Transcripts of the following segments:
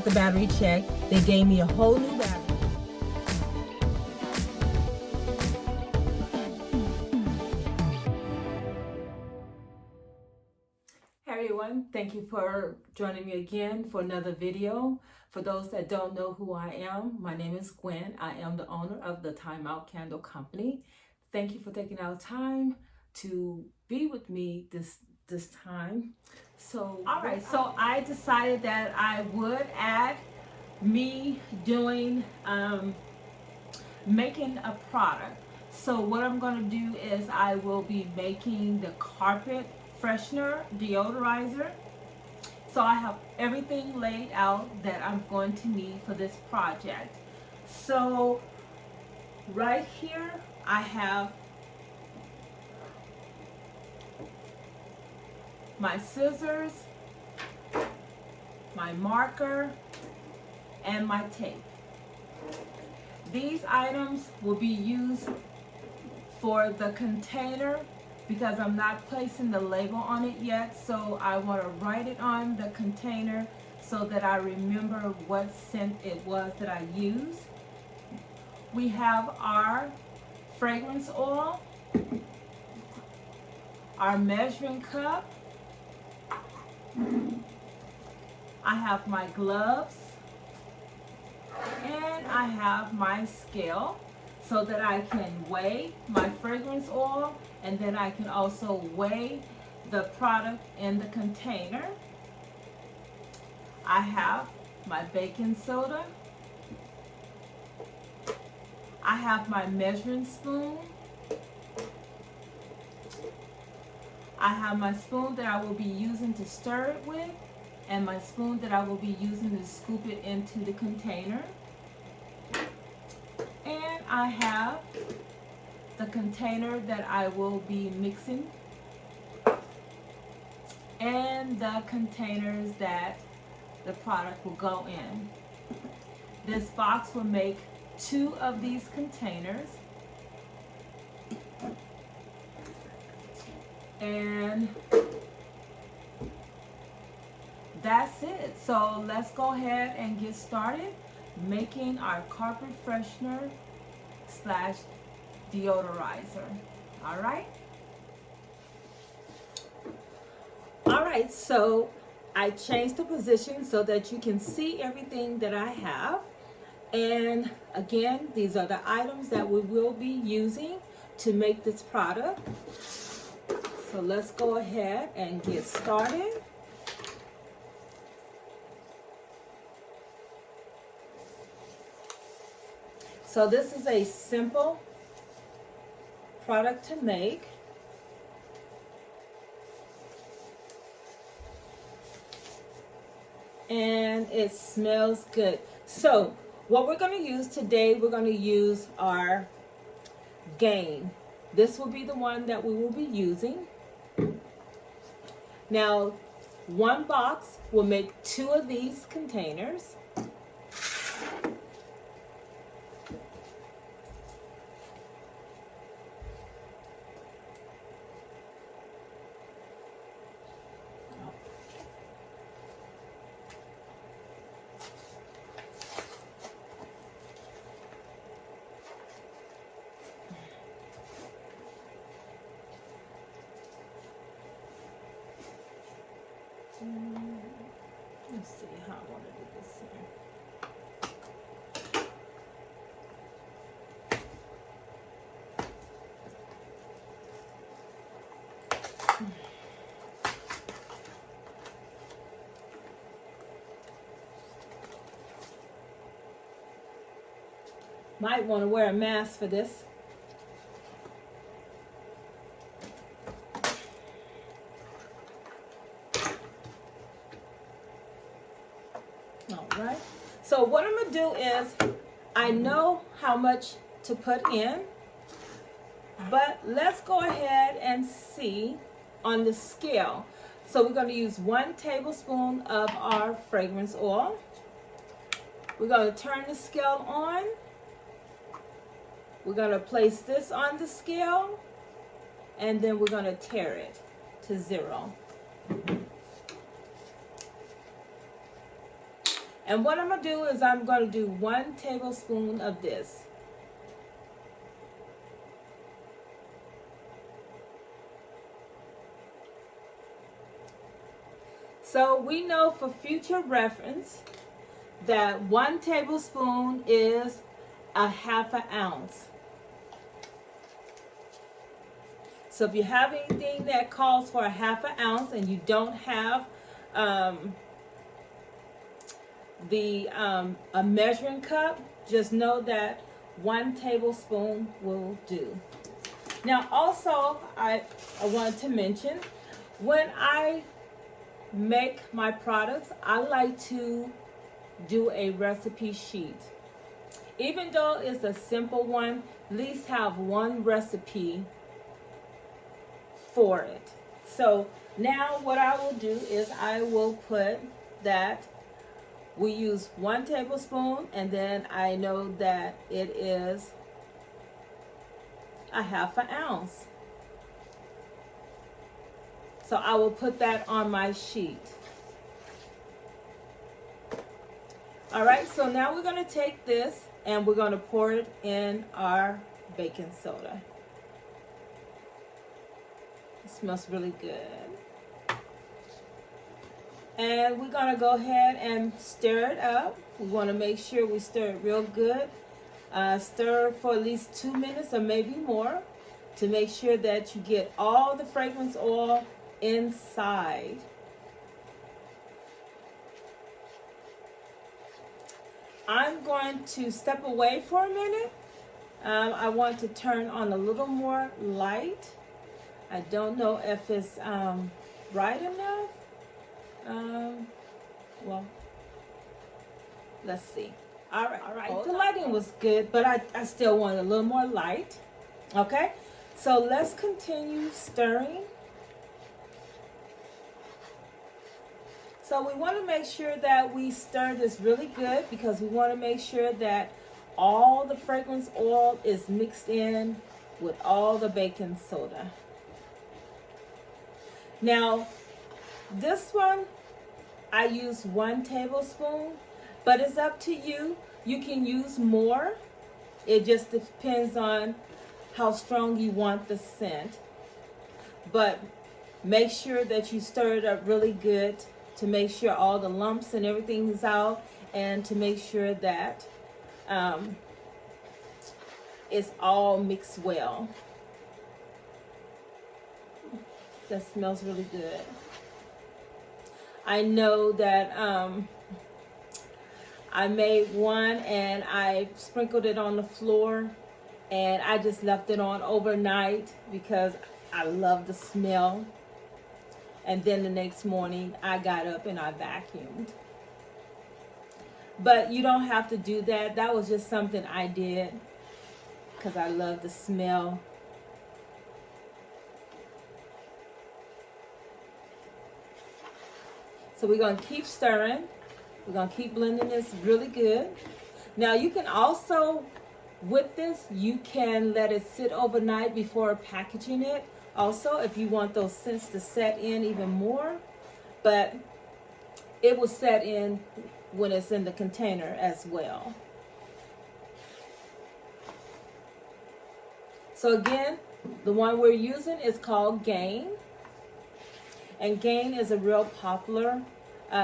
got the battery checked. They gave me a whole new battery. Hey everyone, thank you for joining me again for another video. For those that don't know who I am, my name is Gwen. I am the owner of the Time Out Candle Company. Thank you for taking out time to be with me this time. So I decided that I would add me doing making a product. So what I'm going to do is I will be making the carpet freshener deodorizer. So I have everything laid out that I'm going to need for this project. So right here I have my scissors, my marker, and my tape. These items will be used for the container because I'm not placing the label on it yet, so I want to write it on the container so that I remember what scent it was that I used. We have our fragrance oil, our measuring cup, I have my gloves, and I have my scale so that I can weigh my fragrance oil, and then I can also weigh the product in the container. I have my baking soda. I have my measuring spoon. I have my spoon that I will be using to stir it with, and my spoon that I will be using to scoop it into the container. And I have the container that I will be mixing, and the containers that the product will go in. This box will make 2 of these containers, and that's it. So let's go ahead and get started making our carpet freshener slash deodorizer. All right, so I changed the position so that you can see everything that I have. And again, these are the items that we will be using to make this product. So let's go ahead and get started. So this is a simple product to make. And it smells good. So what we're going to use today, we're going to use our Gain. This will be the one that we will be using. Now, one box will make 2 of these containers. Let's see how I want to do this here. Might want to wear a mask for this. All right. So what I'm going to do is, I know how much to put in, but let's go ahead and see on the scale. So we're going to use 1 tablespoon of our fragrance oil. We're going to turn the scale on. We're going to place this on the scale, and then we're going to tare it to 0. And what I'm going to do is I'm going to do 1 tablespoon of this. So we know for future reference that 1 tablespoon is a 1/2 ounce. So if you have anything that calls for a 1/2 ounce and you don't have a measuring cup, just know that 1 tablespoon will do. Now also, I wanted to mention, when I make my products, I like to do a recipe sheet. Even though it's a simple one, at least have 1 recipe for it. So now what I will do is I will put that we use 1 tablespoon, and then I know that it is a 1/2 ounce. So I will put that on my sheet. All right, so now we're going to take this and we're going to pour it in our baking soda. It smells really good. And we're going to go ahead and stir it up. We want to make sure we stir it real good. Stir for at least 2 minutes or maybe more to make sure that you get all the fragrance oil inside. I'm going to step away for a minute. I want to turn on a little more light. I don't know if it's bright enough. Well, let's see. All right. The lighting was good, but I still want a little more light. Okay, so let's continue stirring. So we want to make sure that we stir this really good, because we want to make sure that all the fragrance oil is mixed in with all the baking soda. Now, this one, I use 1 tablespoon, but it's up to you. You can use more. It just depends on how strong you want the scent. But make sure that you stir it up really good to make sure all the lumps and everything is out, and to make sure that it's all mixed well. That smells really good. I know that I made one and I sprinkled it on the floor, and I just left it on overnight because I love the smell. And then the next morning I got up and I vacuumed. But you don't have to do that. That was just something I did because I love the smell. So we're going to keep stirring. We're going to keep blending this really good. Now you can also, with this, you can let it sit overnight before packaging it. Also, if you want those scents to set in even more, but it will set in when it's in the container as well. So again, the one we're using is called Gain. And Gain is a real popular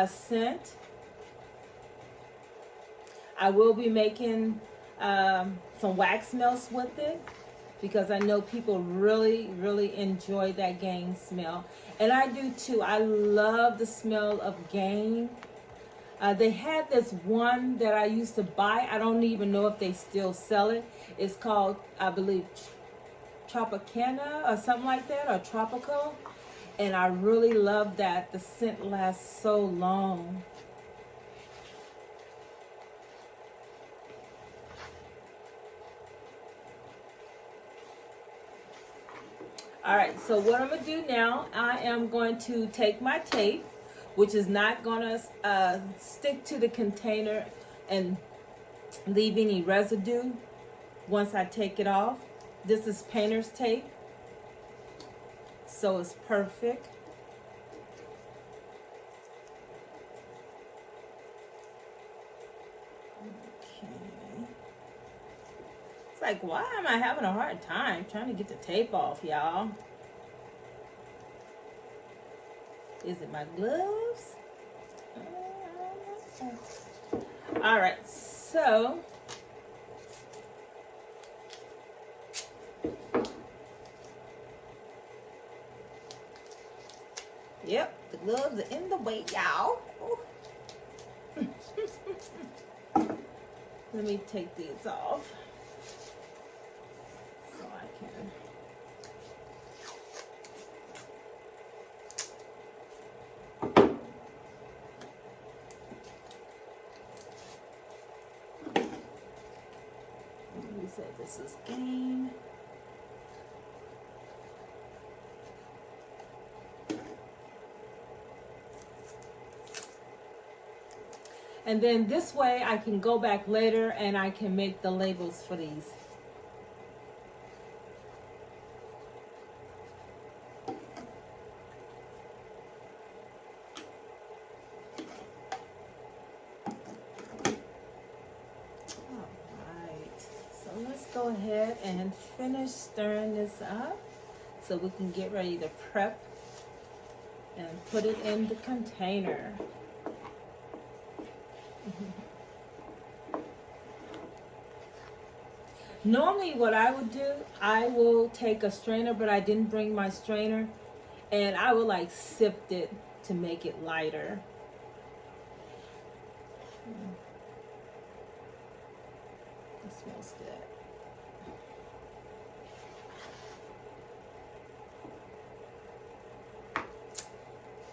scent. I will be making some wax melts with it, because I know people really, really enjoy that Gain smell. And I do too. I love the smell of Gain. They had this one that I used to buy. I don't even know if they still sell it. It's called, I believe, Tropicana or something like that, or Tropical. And I really love that. The scent lasts so long. All right, so what I'm going to do now, I am going to take my tape, which is not going to stick to the container and leave any residue once I take it off. This is painter's tape, so it's perfect. like, why am I having a hard time trying to get the tape off, y'all? Is it my gloves? All right, so yep, the gloves are in the way, y'all. Let me take these off so I can. We said this is game. And then this way I can go back later and I can make the labels for these. Alright, so let's go ahead and finish stirring this up so we can get ready to prep and put it in the container. Normally what I would do, I will take a strainer, but I didn't bring my strainer, and I will like sift it to make it lighter. It smells good. I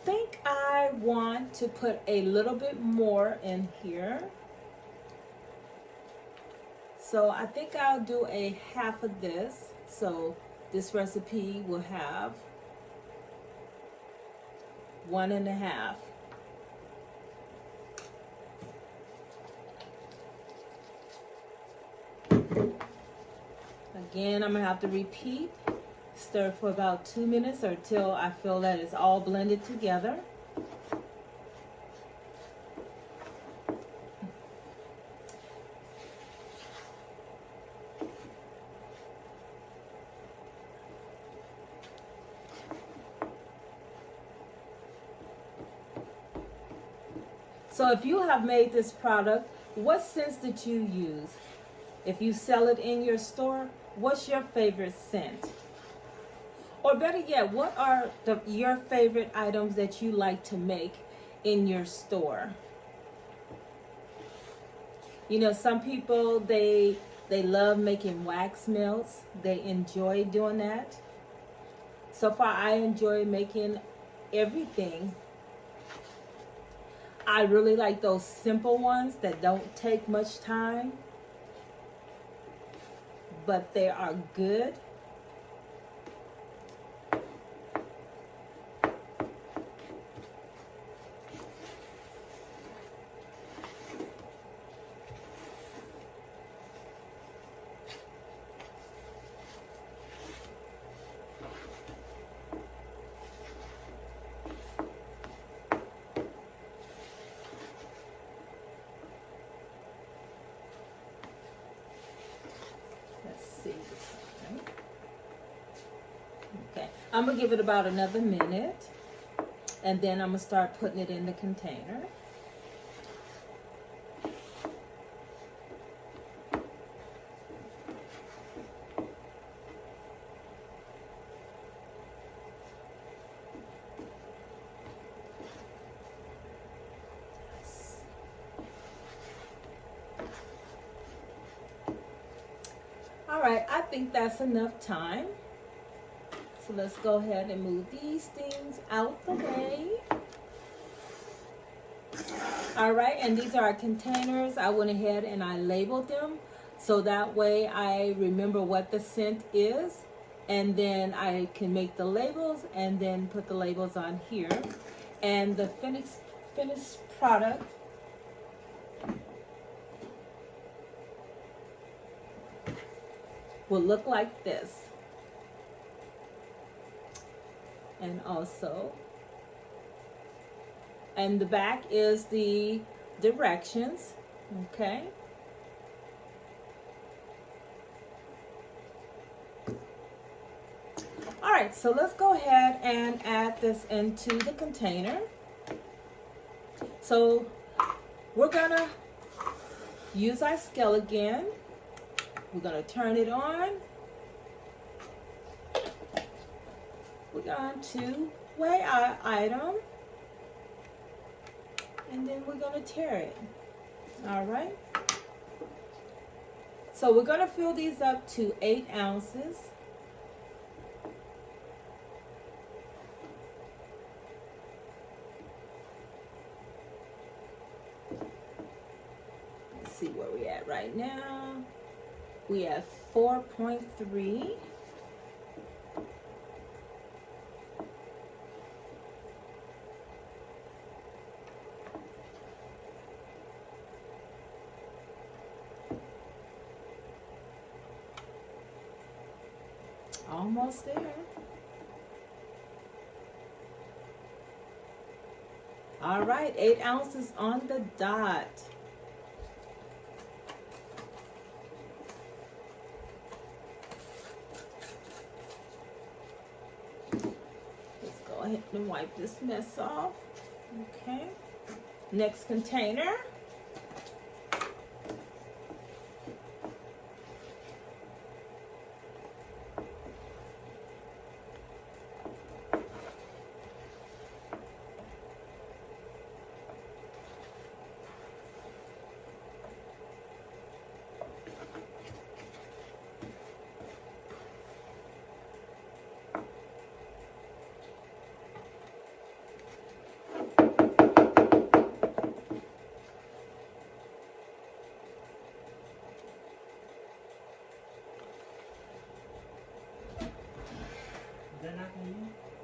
think I want to put a little bit more in here. So I think I'll do a half of this. So this recipe will have 1.5. Again, I'm gonna have to repeat, stir for about 2 minutes or till I feel that it's all blended together. So if you have made this product, what scents did you use? If you sell it in your store, what's your favorite scent? Or better yet, what are your favorite items that you like to make in your store? You know, some people, they love making wax melts. They enjoy doing that. So far, I enjoy making everything. I really like those simple ones that don't take much time, but they are good. Okay, I'm gonna give it about another minute, and then I'm gonna start putting it in the container. All right, I think that's enough time. So let's go ahead and move these things out the way. All right, and these are our containers. I went ahead and I labeled them so that way I remember what the scent is, and then I can make the labels and then put the labels on here. And the finished product will look like this. And also, and the back is the directions, okay? right, so let's go ahead and add this into the container. So we're gonna use our scale again. We're gonna turn it on. We're going to weigh our item, and then we're gonna tare it. All right. So we're gonna fill these up to 8 ounces. Let's see where we're at right now. We have 4.3. Almost there. All right, 8 ounces on the dot. Let's go ahead and wipe this mess off. Okay. Next container.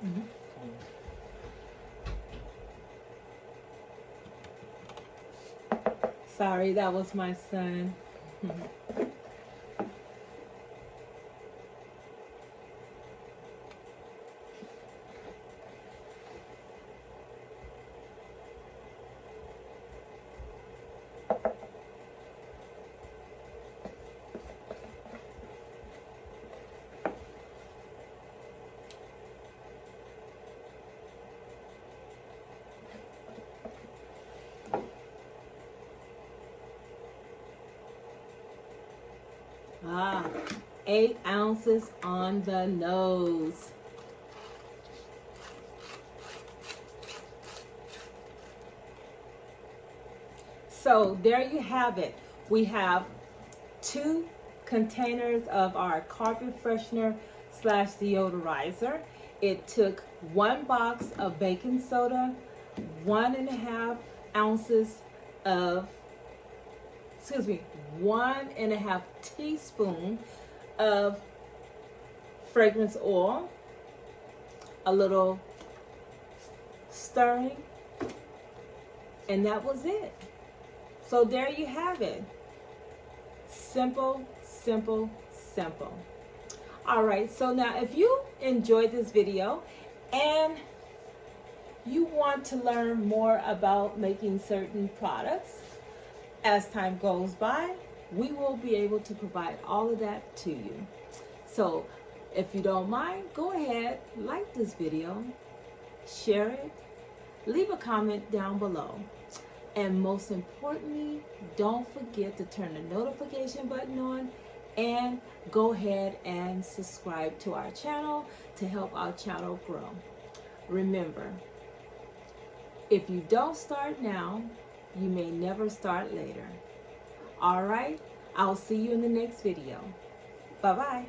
Mm-hmm. Sorry, that was my son. Ah, 8 ounces on the nose. So there you have it. We have 2 containers of our carpet freshener / deodorizer. It took 1 box of baking soda, 1.5 ounces of, 1.5 teaspoon of fragrance oil, a little stirring, and that was it. So there you have it. Simple, simple, simple. All right, so now if you enjoyed this video and you want to learn more about making certain products as time goes by, we will be able to provide all of that to you. So if you don't mind, go ahead, like this video, share it, leave a comment down below. And most importantly, don't forget to turn the notification button on and go ahead and subscribe to our channel to help our channel grow. Remember, if you don't start now, you may never start later. All right, I'll see you in the next video. Bye-bye.